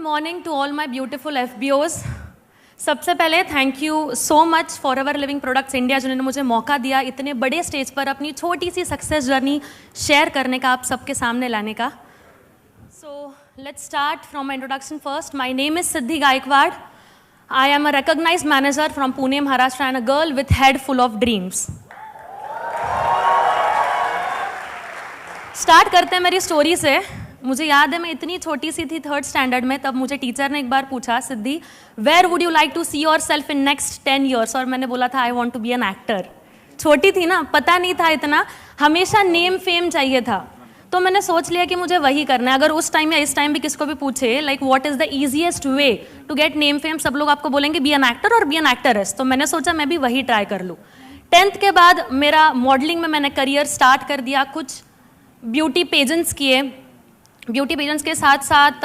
Morning to all my beautiful FBOs। सबसे पहले thank you so much forever living products India, जिन्होंने मुझे मौका दिया इतने बड़े स्टेज पर अपनी छोटी सी सक्सेस जर्नी शेयर करने का, आप सबके सामने लाने का। So let's start from my introduction first. My name is Siddhi Gaikwad. I am a recognized manager from Pune Maharashtra and a girl with head full of dreams. Start करते हैं मेरी स्टोरी से। मुझे याद है मैं इतनी छोटी सी थी, 3rd स्टैंडर्ड में, तब मुझे टीचर ने एक बार पूछा, Siddhi where would you like to see yourself in next 10 years, और मैंने बोला था I want to be an actor. छोटी थी ना, पता नहीं था इतना, हमेशा नेम फेम चाहिए था, तो मैंने सोच लिया कि मुझे वही करना है। अगर उस टाइम या इस टाइम भी किसको भी पूछे like what is the easiest way to get name fame, सब लोग आपको बोलेंगे बी एन एक्टर और बी एन एक्टरेस, तो मैंने सोचा मैं भी वही ट्राई कर लूँ। 10th के बाद मेरा मॉडलिंग में मैंने करियर स्टार्ट कर दिया, कुछ ब्यूटी पेजेंट्स किए, ब्यूटी पेजेंट्स के साथ साथ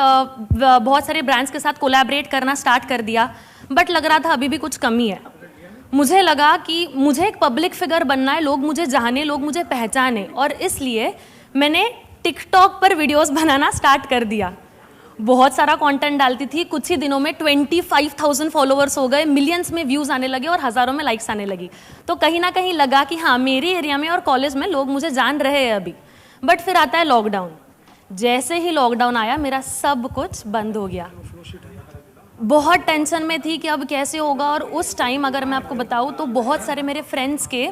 बहुत सारे ब्रांड्स के साथ कोलैबोरेट करना स्टार्ट कर दिया, बट लग रहा था अभी भी कुछ कमी है। मुझे लगा कि मुझे एक पब्लिक फिगर बनना है, लोग मुझे जाने, लोग मुझे पहचाने, और इसलिए मैंने टिकटॉक पर वीडियोस बनाना स्टार्ट कर दिया। बहुत सारा कंटेंट डालती थी, कुछ ही दिनों में 25,000 फॉलोअर्स हो गए, मिलियंस में व्यूज़ आने लगे और हज़ारों में लाइक्स आने लगी। तो कहीं ना कहीं लगा कि हाँ, मेरे एरिया में और कॉलेज में लोग मुझे जान रहे हैं अभी। बट फिर आता है लॉकडाउन। जैसे ही लॉकडाउन आया मेरा सब कुछ बंद हो गया। बहुत टेंशन में थी कि अब कैसे होगा, और उस टाइम अगर मैं आपको बताऊं तो बहुत सारे मेरे फ्रेंड्स के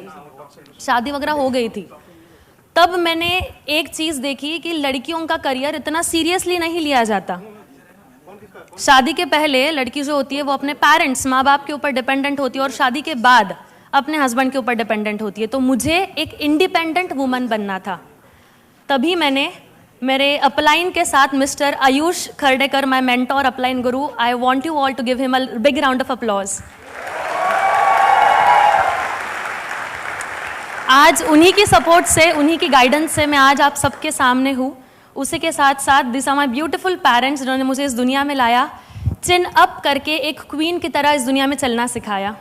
शादी वगैरह हो गई थी। तब मैंने एक चीज़ देखी कि लड़कियों का करियर इतना सीरियसली नहीं लिया जाता। शादी के पहले लड़की जो होती है वो अपने पेरेंट्स, माँ बाप के ऊपर डिपेंडेंट होती है, और शादी के बाद अपने हस्बैंड के ऊपर डिपेंडेंट होती है। तो मुझे एक इंडिपेंडेंट वुमन बनना था। तभी मैंने मेरे अपलाइन के साथ Mr Ayush Khardekar, my mentor, upline guru, I want you all to give him a big round of applause. आज उन्हीं की सपोर्ट से, उन्हीं की गाइडेंस से मैं आज आप सबके सामने हूँ। उसी के साथ साथ this are my beautiful parents, जिन्होंने मुझे इस दुनिया में लाया, चिन अप करके एक क्वीन की तरह इस दुनिया में चलना सिखाया।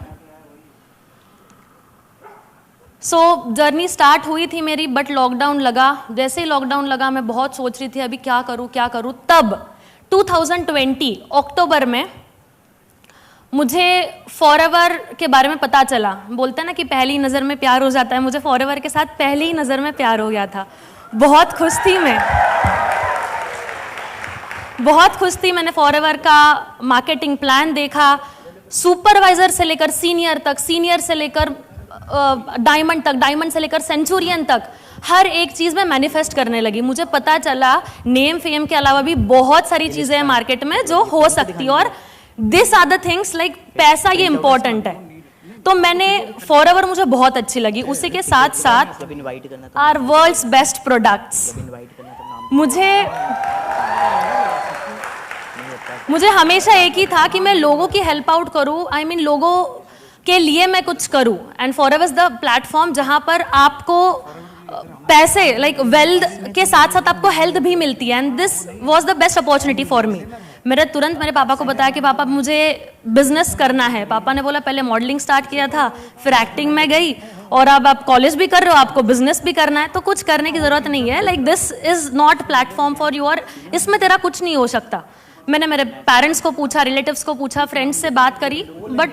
जर्नी स्टार्ट हुई थी मेरी, बट लॉकडाउन लगा। जैसे ही लॉकडाउन लगा मैं बहुत सोच रही थी अभी क्या करूं क्या करूं। तब 2020 अक्टूबर में मुझे फॉरएवर के बारे में पता चला। बोलते हैं ना कि पहली नज़र में प्यार हो जाता है, मुझे फॉरएवर के साथ पहली ही नज़र में प्यार हो गया था। बहुत खुश थी मैं, बहुत खुश थी। मैंने फॉरएवर का मार्केटिंग प्लान देखा, सुपरवाइजर से लेकर सीनियर तक, सीनियर से लेकर डायमंड तक, डायमंड से लेकर सेंचुरियन तक, हर एक चीज़ में मैनिफेस्ट करने लगी। मुझे पता चला नेम फेम के अलावा भी बहुत सारी चीज़ें हैं मार्केट में जो हो सकती है, और this are the things like पैसा ये इंपॉर्टेंट है। तो मैंने फॉरएवर मुझे बहुत अच्छी लगी। उसी के साथ साथ आर वर्ल्ड्स बेस्ट प्रोडक्ट्स। मुझे हमेशा एक ही था कि मैं लोगों की हेल्प आउट करूं, आई मीन लोगों के लिए मैं कुछ करूं, and forever is the platform जहां पर आपको पैसे लाइक वेल्थ के साथ साथ आपको हेल्थ भी मिलती है, and this was the best opportunity for me. मेरे तुरंत मेरे पापा को बताया कि पापा मुझे बिजनेस करना है। पापा ने बोला पहले मॉडलिंग स्टार्ट किया था, फिर एक्टिंग में गई, और अब आप कॉलेज भी कर रहे हो, आपको बिजनेस भी करना है, तो कुछ करने की जरूरत नहीं है, like this is not platform for you, और इसमें तेरा कुछ नहीं हो सकता। मैंने मेरे पेरेंट्स को पूछा, रिलेटिव्स को पूछा, फ्रेंड्स से बात करी, but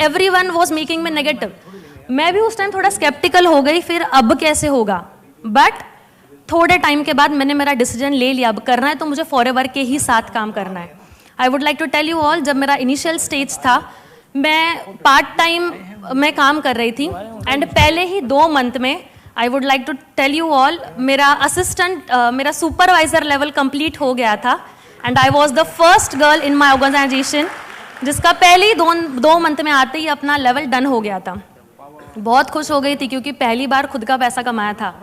everyone was making me negative. मैं भी उस टाइम थोड़ा स्केप्टिकल हो गई, फिर अब कैसे होगा, बट थोड़े टाइम के बाद मैंने मेरा डिसीजन ले लिया, अब करना है तो मुझे फॉरएवर के ही साथ काम करना है। I would like to tell you all, जब मेरा इनिशियल स्टेज था मैं पार्ट टाइम में काम कर रही थी, एंड पहले ही 2 मंथ में I would like to tell you all मेरा असिस्टेंट, मेरा सुपरवाइजर लेवल कंप्लीट हो गया था, and I was the first girl in my organization जिसका पहले ही 2 मंथ में आते ही अपना लेवल डन हो गया था। बहुत खुश हो गई थी क्योंकि पहली बार खुद का पैसा कमाया था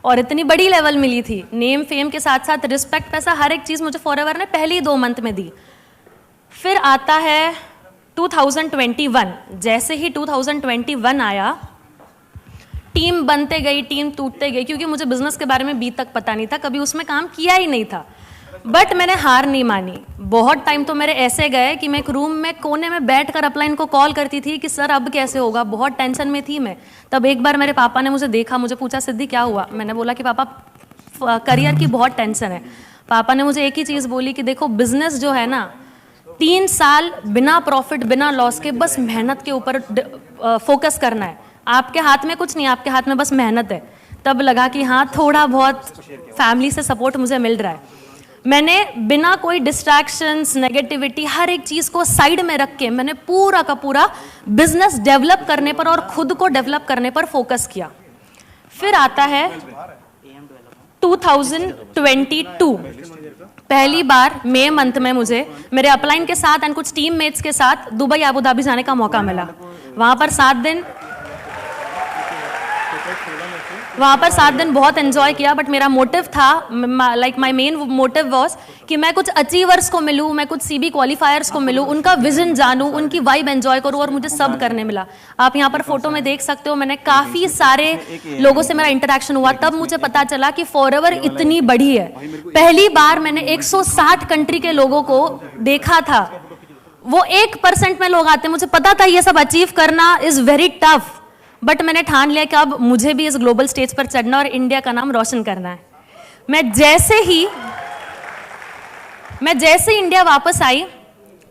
और इतनी बड़ी लेवल मिली थी। नेम फेम के साथ साथ रिस्पेक्ट, पैसा, हर एक चीज़ मुझे फॉरएवर ने पहले ही 2 मंथ में दी। फिर आता है 2021। जैसे ही 2021 आया, टीम बनते गई, टीम टूटते गई, क्योंकि मुझे बिजनेस के बारे में अभी तक पता नहीं था, कभी उसमें काम किया ही नहीं था। बट मैंने हार नहीं मानी। बहुत टाइम तो मेरे ऐसे गए कि मैं एक रूम में कोने में बैठकर अपलाइन को कॉल करती थी कि सर अब कैसे होगा, बहुत टेंशन में थी मैं। तब एक बार मेरे पापा ने मुझे देखा, मुझे पूछा सिद्धि क्या हुआ। मैंने बोला कि पापा करियर की बहुत टेंशन है। पापा ने मुझे एक ही चीज़ बोली कि देखो बिजनेस जो है ना 3 साल बिना प्रॉफिट बिना लॉस के बस मेहनत के ऊपर फोकस करना है, आपके हाथ में कुछ नहीं, आपके हाथ में बस मेहनत है। तब लगा कि हाँ थोड़ा बहुत फैमिली से सपोर्ट मुझे मिल रहा है। मैंने बिना कोई डिस्ट्रैक्शंस नेगेटिविटी हर एक चीज़ को साइड में रख के मैंने पूरा का पूरा बिजनेस डेवलप करने पर और खुद को डेवलप करने पर फोकस किया। फिर आता है 2022, पहली बार मई मंथ में मुझे मेरे अपलाइन के साथ एंड कुछ टीम मेट्स के साथ दुबई अबू धाबी जाने का मौका मिला। वहाँ पर 7 दिन बहुत एंजॉय किया, बट मेरा मोटिव था, like my main motive was कि मैं कुछ अचीवर्स को मिलूं, मैं कुछ सीबी क्वालिफायर्स को मिलूं, उनका विजन जानूं, उनकी वाइब एंजॉय करूं, और मुझे सब करने मिला। आप यहाँ पर फोटो में देख सकते हो, मैंने काफी सारे लोगों से मेरा इंटरेक्शन हुआ। तब मुझे पता चला कि फॉरएवर इतनी बड़ी है। पहली बार मैंने 160 कंट्री के लोगों को देखा था। वो 1% में लोग आते। मुझे पता था ये सब अचीव करना इज वेरी टफ, बट मैंने ठान लिया कि अब मुझे भी इस ग्लोबल स्टेज पर चढ़ना और इंडिया का नाम रोशन करना है। मैं जैसे ही इंडिया वापस आई,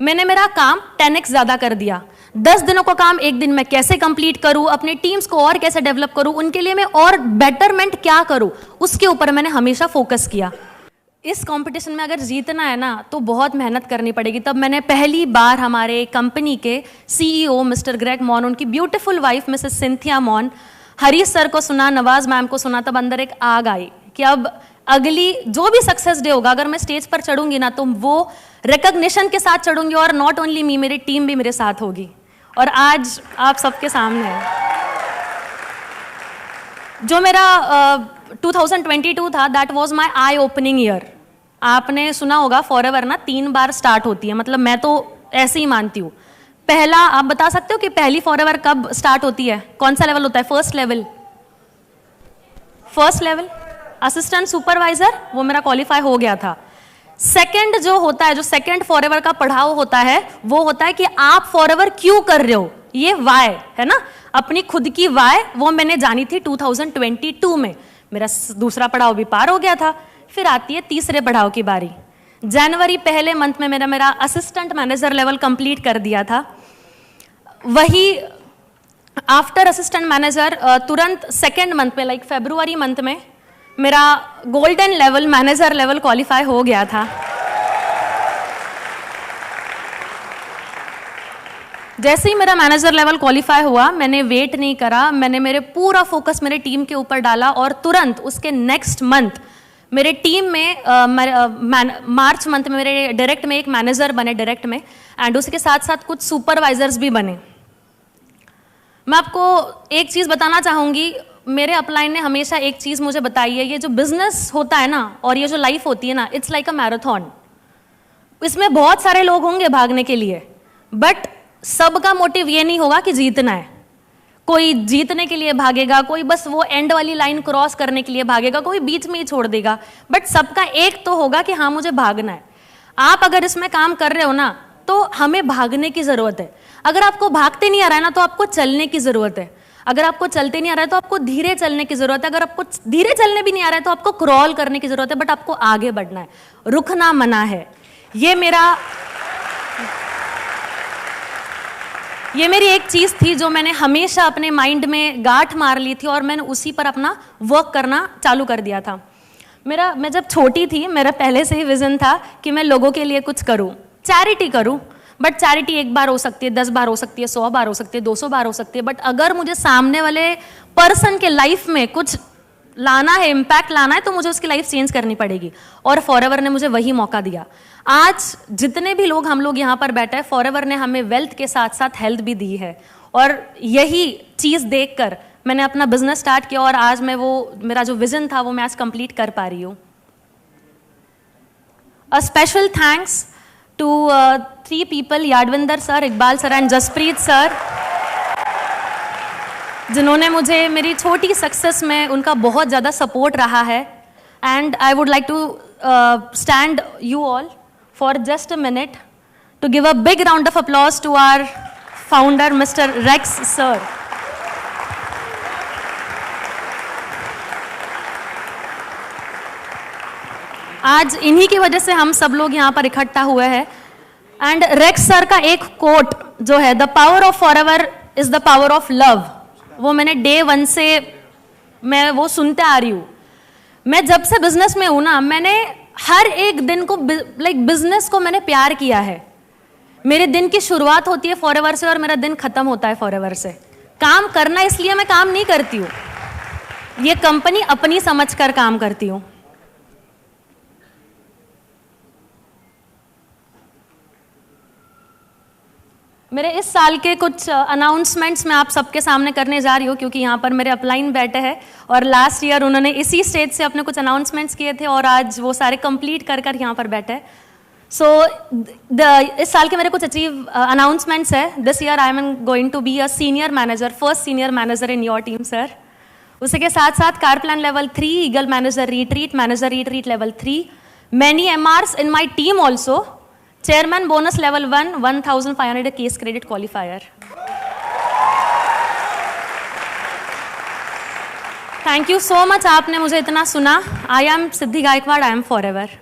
मैंने मेरा काम 10x ज्यादा कर दिया। 10 दिनों का काम 1 दिन में कैसे कंप्लीट करूं, अपने टीम्स को और कैसे डेवलप करूं, उनके लिए मैं और बेटरमेंट क्या करूं, उसके ऊपर मैंने हमेशा फोकस किया। इस कंपटीशन में अगर जीतना है ना तो बहुत मेहनत करनी पड़ेगी। तब मैंने पहली बार हमारे कंपनी के सीईओ मिस्टर ग्रेग मॉन, उनकी beautiful wife Mrs Cynthia Mann, Harish sir को सुना, नवाज मैम को सुना। तब अंदर एक आग आई कि अब अगली जो भी सक्सेस डे होगा, अगर मैं स्टेज पर चढ़ूंगी ना तो वो रिकॉग्निशन के साथ चढ़ूंगी, और नॉट ओनली मी, मेरी टीम भी मेरे साथ होगी। और आज आप सबके सामने है जो मेरा 2022 था, that was my I opening year. आपने सुना होगा फॉरएवर ना 3 बार स्टार्ट होती है, मतलब मैं तो ऐसे ही मानती हूँ। पहला, आप बता सकते हो कि पहली फॉरएवर कब स्टार्ट होती है, कौन सा लेवल होता है? फर्स्ट लेवल असिस्टेंट सुपरवाइजर, वो मेरा क्वालिफाई हो गया था। सेकंड जो होता है, जो सेकंड फॉरएवर का पढ़ाव होता है, वो होता है कि आप फॉरएवर क्यों कर रहे हो, ये वाई है ना, अपनी खुद की वाई, वो मैंने जानी थी 2022 में। मेरा दूसरा पड़ाव भी पार हो गया था। फिर आती है तीसरे पड़ाव की बारी। जनवरी पहले मंथ में मेरा असिस्टेंट मैनेजर लेवल कंप्लीट कर दिया था। वही आफ्टर असिस्टेंट मैनेजर तुरंत सेकेंड मंथ में, लाइक फरवरी मंथ में, मेरा golden level manager level qualify हो गया था। जैसे ही मेरा मैनेजर लेवल क्वालिफाई हुआ, मैंने वेट नहीं करा, मैंने मेरे पूरा फोकस मेरे टीम के ऊपर डाला, और तुरंत उसके नेक्स्ट मंथ मेरे टीम में मार्च मंथ में मेरे डायरेक्ट में एक मैनेजर बने डायरेक्ट में, एंड उसके साथ साथ कुछ सुपरवाइजर्स भी बने। मैं आपको एक चीज़ बताना चाहूँगी, मेरे अपलाइन ने हमेशा एक चीज़ मुझे बताई है, ये जो बिजनेस होता है ना और ये जो लाइफ होती है ना, इट्स लाइक अ मैराथन। इसमें बहुत सारे लोग होंगे भागने के लिए, बट सबका मोटिव ये नहीं होगा कि जीतना है। कोई जीतने के लिए भागेगा, कोई बस वो एंड वाली लाइन क्रॉस करने के लिए भागेगा, कोई बीच में ही छोड़ देगा, बट सबका एक तो होगा कि हाँ मुझे भागना है। आप अगर इसमें काम कर रहे हो ना तो हमें भागने की जरूरत है। अगर आपको भागते नहीं आ रहा है ना तो आपको चलने की जरूरत है। अगर आपको चलते नहीं आ रहा है तो आपको धीरे चलने की जरूरत है। अगर आपको धीरे चलने भी नहीं आ रहा है तो आपको क्रॉल करने की जरूरत है, बट आपको आगे बढ़ना है, रुकना मना है। ये मेरी एक चीज़ थी जो मैंने हमेशा अपने माइंड में गांठ मार ली थी, और मैंने उसी पर अपना वर्क करना चालू कर दिया था। मैं जब छोटी थी, मेरा पहले से ही विजन था कि मैं लोगों के लिए कुछ करूं, चैरिटी करूं। बट चैरिटी 1 बार हो सकती है, 10 बार हो सकती है, 100 बार हो सकती है, 200 बार हो सकती है, बट अगर मुझे सामने वाले पर्सन के लाइफ में कुछ लाना है, इम्पैक्ट लाना है, तो मुझे उसकी लाइफ चेंज करनी पड़ेगी। और फॉरएवर ने मुझे वही मौका दिया। आज जितने भी लोग हम लोग यहाँ पर बैठे हैं, फॉरएवर ने हमें वेल्थ के साथ साथ हेल्थ भी दी है, और यही चीज़ देखकर मैंने अपना बिजनेस स्टार्ट किया, और आज मैं मेरा जो विजन था वो मैं आज कंप्लीट कर पा रही हूँ। A special thanks to 3 people, Yadvinder sir, Iqbal sir and Jaspreet sir, जिन्होंने मुझे मेरी छोटी सक्सेस में उनका बहुत ज़्यादा सपोर्ट रहा है। And I would like to stand you all for just a minute to give a big round of applause to our founder, Mr. Rex sir. आज इन्हीं की वजह से हम सब लोग यहाँ पर इकट्ठा हुए हैं। एंड रेक्स सर का एक कोट जो है, the power of forever is the power of love, वो मैंने डे 1 से मैं वो सुनते आ रही हूँ। मैं जब से बिजनेस में हूँ ना, मैंने हर एक दिन को बिजनेस को मैंने प्यार किया है। मेरे दिन की शुरुआत होती है फॉरएवर से और मेरा दिन खत्म होता है फॉरएवर से। काम करना इसलिए मैं काम नहीं करती हूँ, ये कंपनी अपनी समझकर काम करती हूँ। मेरे इस साल के कुछ अनाउंसमेंट्स मैं आप सबके सामने करने जा रही हूँ, क्योंकि यहाँ पर मेरे अपलाइन बैठे हैं और लास्ट ईयर उन्होंने इसी स्टेज से अपने कुछ अनाउंसमेंट्स किए थे और आज वो सारे कंप्लीट कर कर यहाँ पर बैठे हैं। सो इस साल के मेरे कुछ अचीव अनाउंसमेंट्स है। This year I am going to be a senior manager, first senior manager in your team sir. उसी के साथ साथ car plan level 3, eagle manager retreat level 3, many MRs in my team also, chairman bonus level 1, 1500 case credit qualifier. Thank you so much, आपने मुझे इतना सुना। I am Siddhi Gaikwad, I am forever.